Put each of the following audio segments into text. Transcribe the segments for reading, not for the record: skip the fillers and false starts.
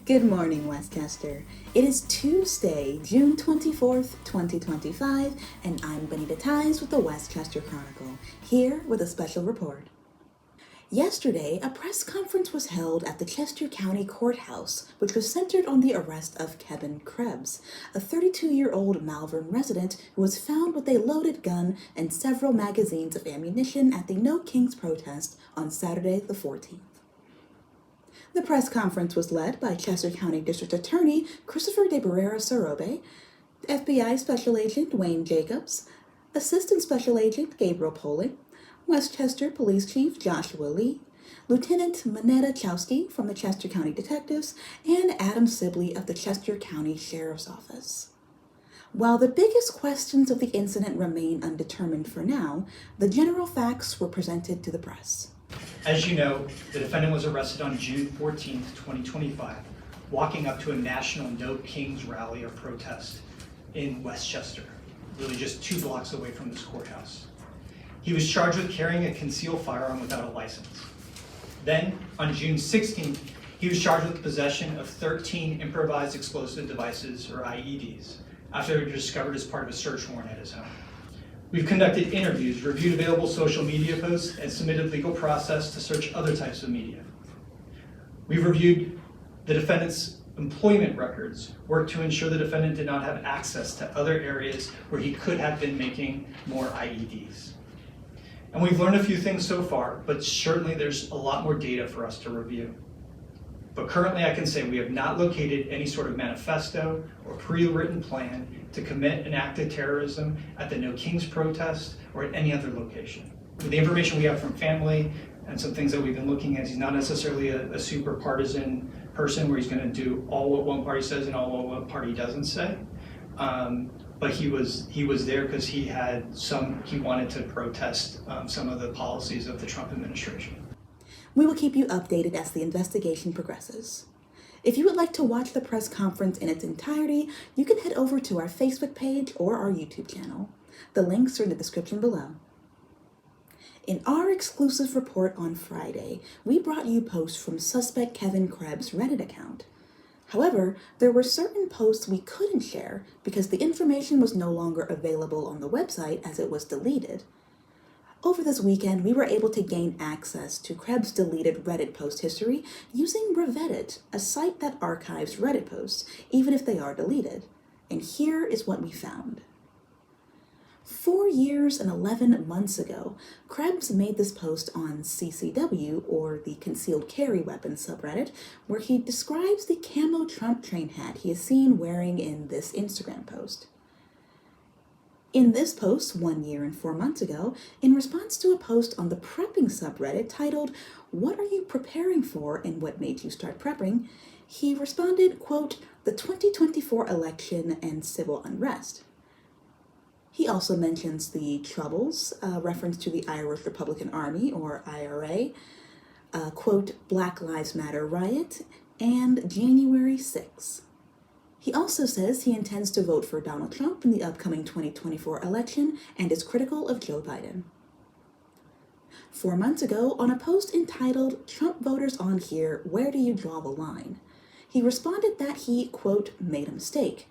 Good morning, Westchester. It is Tuesday, June 24th, 2025, and I'm Bonita with the Westchester Chronicle, here with a special report. Yesterday, a press conference was held at the Chester County Courthouse, which was centered on the arrest of Kevin Krebs, a 32-year-old Malvern resident who was found with a loaded gun and several magazines of ammunition at the No Kings protest on Saturday the 14th. The press conference was led by Chester County District Attorney Christopher de Barrera Sarobe, FBI Special Agent Wayne Jacobs, Assistant Special Agent Gabriel Poling, Westchester Police Chief Joshua Lee, Lieutenant Manetta Chowski from the Chester County Detectives, and Adam Sibley of the Chester County Sheriff's Office. While the biggest questions of the incident remain undetermined for now, the general facts were presented to the press. As you know, the defendant was arrested on June 14, 2025, walking up to a national No Kings rally or protest in Westchester, really just 2 blocks away from this courthouse. He was charged with carrying a concealed firearm without a license. Then, on June 16th, he was charged with possession of 13 improvised explosive devices, or IEDs, after they were discovered as part of a search warrant at his home. We've conducted interviews, reviewed available social media posts, and submitted legal process to search other types of media. We've reviewed the defendant's employment records, worked to ensure the defendant did not have access to other areas where he could have been making more IEDs. And we've learned a few things so far, but certainly there's a lot more data for us to review. But currently I can say we have not located any sort of manifesto or pre-written plan to commit an act of terrorism at the No Kings protest or at any other location. With the information we have from family and some things that we've been looking at, he's not necessarily a super partisan person where he's going to do all what one party says and all what one party doesn't say. But he was there because he wanted to protest some of the policies of the Trump administration. We will keep you updated as the investigation progresses. If you would like to watch the press conference in its entirety, you can head over to our Facebook page or our YouTube channel. The links are in the description below. In our exclusive report on Friday, we brought you posts from suspect Kevin Krebs' Reddit account. However, there were certain posts we couldn't share because the information was no longer available on the website as it was deleted. Over this weekend, we were able to gain access to Krebs' deleted Reddit post history using Reddit, a site that archives Reddit posts, even if they are deleted. And here is what we found. 4 years and 11 months ago, Krebs made this post on CCW, or the Concealed Carry Weapons subreddit, where he describes the camo Trump train hat he is seen wearing in this Instagram post. In this post, 1 year and 4 months ago, in response to a post on the prepping subreddit titled, "What are you preparing for and what made you start prepping?" he responded, quote, "The 2024 election and civil unrest." He also mentions the Troubles, reference to the Irish Republican Army, or IRA, quote, "Black Lives Matter riot," and January 6th. He also says he intends to vote for Donald Trump in the upcoming 2024 election and is critical of Joe Biden. 4 months ago, on a post entitled, "Trump voters on here, where do you draw the line?" he responded that he, quote, "made a mistake,"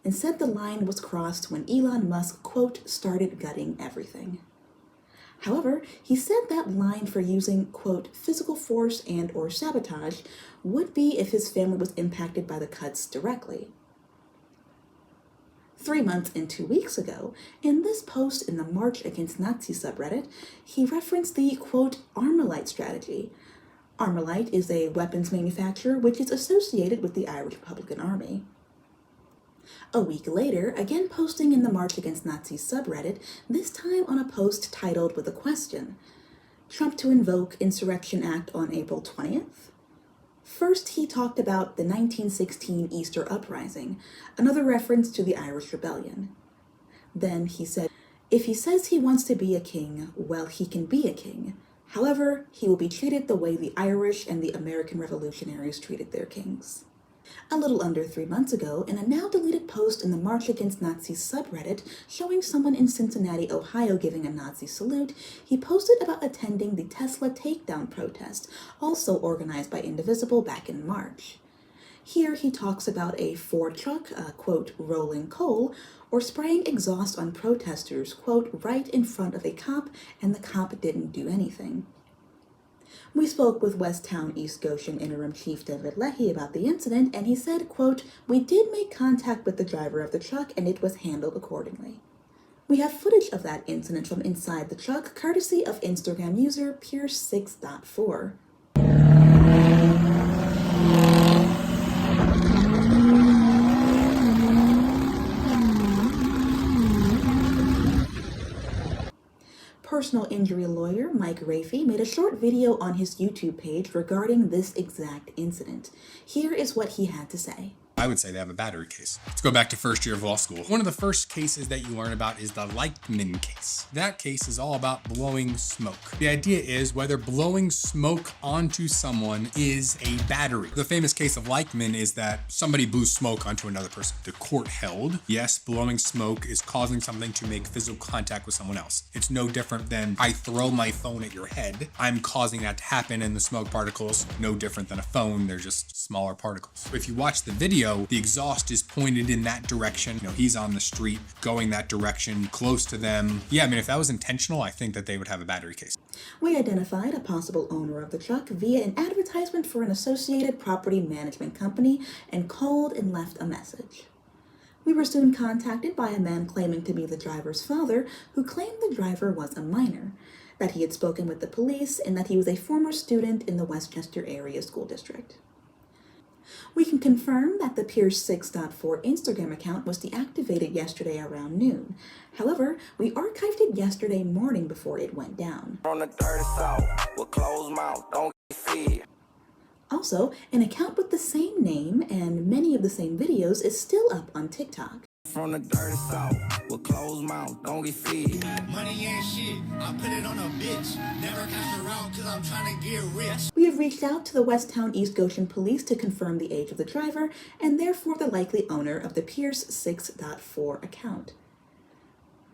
and said the line was crossed when Elon Musk, quote, "started gutting everything." However, he said that line for using, quote, "physical force and or sabotage" would be if his family was impacted by the cuts directly. 3 months and 2 weeks ago, in this post in the March Against Nazi subreddit, he referenced the, quote, "Armalite strategy." Armalite is a weapons manufacturer which is associated with the Irish Republican Army. A week later, again posting in the March Against Nazis subreddit, this time on a post titled with a question, "Trump to invoke Insurrection Act on April 20th? First, he talked about the 1916 Easter Uprising, another reference to the Irish Rebellion. Then he said, "If he says he wants to be a king, well, he can be a king. However, he will be treated the way the Irish and the American revolutionaries treated their kings." A little under 3 months ago, in a now deleted post in the March Against Nazis subreddit showing someone in Cincinnati, Ohio giving a Nazi salute, he posted about attending the Tesla Takedown protest, also organized by Indivisible back in March. Here he talks about a Ford truck, quote, rolling coal, or spraying exhaust on protesters, quote, right in front of a cop, and the cop didn't do anything. We spoke with West Town East Goshen Interim Chief David Leahy about the incident, and he said, quote, "We did make contact with the driver of the truck, and it was handled accordingly." We have footage of that incident from inside the truck, courtesy of Instagram user Pierce6.4. Personal injury lawyer Mike Rafey made a short video on his YouTube page regarding this exact incident. Here is what he had to say. I would say they have a battery case. Let's go back to first year of law school. One of the first cases that you learn about is the Leichtman case. That case is all about blowing smoke. The idea is whether blowing smoke onto someone is a battery. The famous case of Leichtman is that somebody blew smoke onto another person. The court held, yes, blowing smoke is causing something to make physical contact with someone else. It's no different than I throw my phone at your head. I'm causing that to happen, and the smoke particles, no different than a phone. They're just smaller particles. If you watch the video, the exhaust is pointed in that direction. You know, he's on the street going that direction, close to them. Yeah, I mean, if that was intentional, I think that they would have a battery case. We identified a possible owner of the truck via an advertisement for an associated property management company and called and left a message. We were soon contacted by a man claiming to be the driver's father, who claimed the driver was a minor, that he had spoken with the police, and that he was a former student in the Westchester area school district. We can confirm that the Pierce6.4 Instagram account was deactivated yesterday around noon. However, we archived it yesterday morning before it went down. From the dirty south, with closed mouth, don't get feed. Also, an account with the same name and many of the same videos is still up on TikTok. From the dirty south, with closed mouth, don't get feed. Money ain't shit, I put it on a bitch. Never cash her out cause I'm trying to get rich. We have reached out to the West Town East Goshen Police to confirm the age of the driver and therefore the likely owner of the Pierce6.4 account.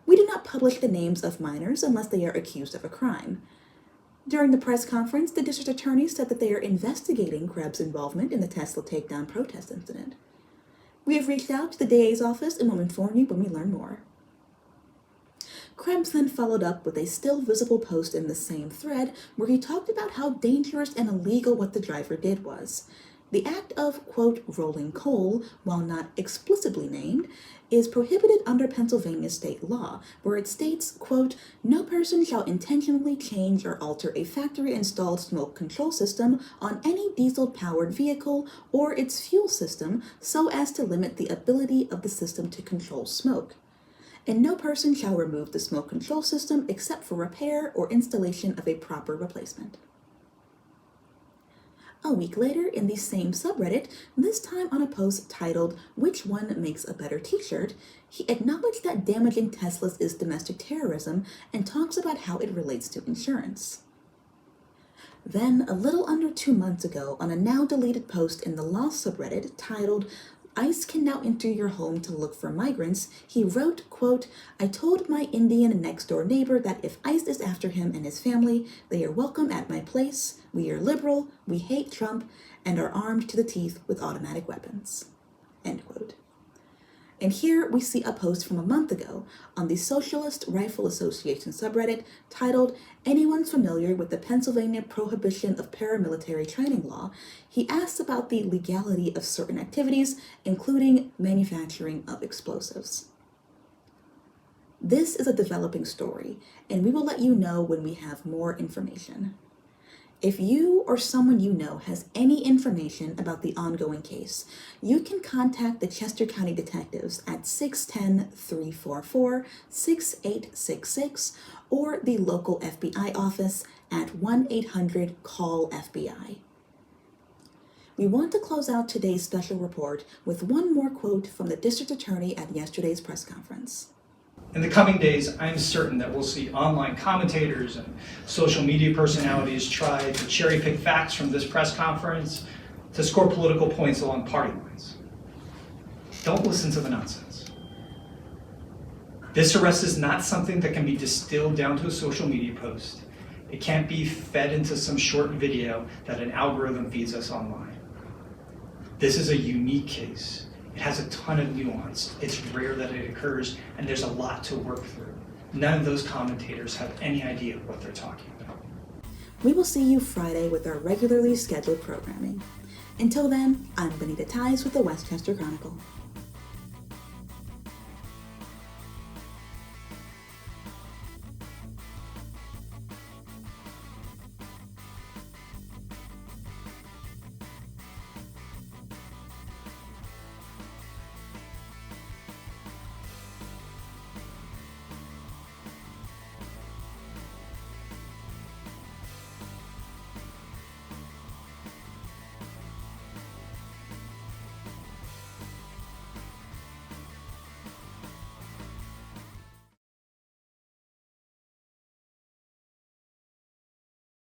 We do not publish the names of minors unless they are accused of a crime. During the press conference, the district attorney said that they are investigating Krebs' involvement in the Tesla Takedown protest incident. We have reached out to the DA's office and will inform you when we learn more. Krebs then followed up with a still visible post in the same thread where he talked about how dangerous and illegal what the driver did was. The act of, quote, rolling coal, while not explicitly named, is prohibited under Pennsylvania state law, where it states, quote, "No person shall intentionally change or alter a factory-installed smoke control system on any diesel-powered vehicle or its fuel system so as to limit the ability of the system to control smoke. And no person shall remove the smoke control system except for repair or installation of a proper replacement." A week later, in the same subreddit, this time on a post titled, "Which one makes a better t-shirt?" he acknowledged that damaging Teslas is domestic terrorism and talks about how it relates to insurance. Then, a little under 2 months ago, on a now-deleted post in the Law subreddit titled, "ICE can now enter your home to look for migrants," he wrote, quote, "I told my Indian next-door neighbor that if ICE is after him and his family, they are welcome at my place. We are liberal, we hate Trump, and are armed to the teeth with automatic weapons." End quote. And here we see a post from a month ago on the Socialist Rifle Association subreddit titled, "Anyone familiar with the Pennsylvania Prohibition of Paramilitary Training Law?" He asks about the legality of certain activities, including manufacturing of explosives. This is a developing story, and we will let you know when we have more information. If you or someone you know has any information about the ongoing case, you can contact the Chester County Detectives at 610-344-6866 or the local FBI office at 1-800-CALL-FBI. We want to close out today's special report with one more quote from the district attorney at yesterday's press conference. In the coming days, I'm certain that we'll see online commentators and social media personalities try to cherry pick facts from this press conference to score political points along party lines. Don't listen to the nonsense. This arrest is not something that can be distilled down to a social media post. It can't be fed into some short video that an algorithm feeds us online. This is a unique case. It has a ton of nuance. It's rare that it occurs, and there's a lot to work through. None of those commentators have any idea what they're talking about. We will see you Friday with our regularly scheduled programming. Until then, I'm Bonita with the Westchester Chronicle.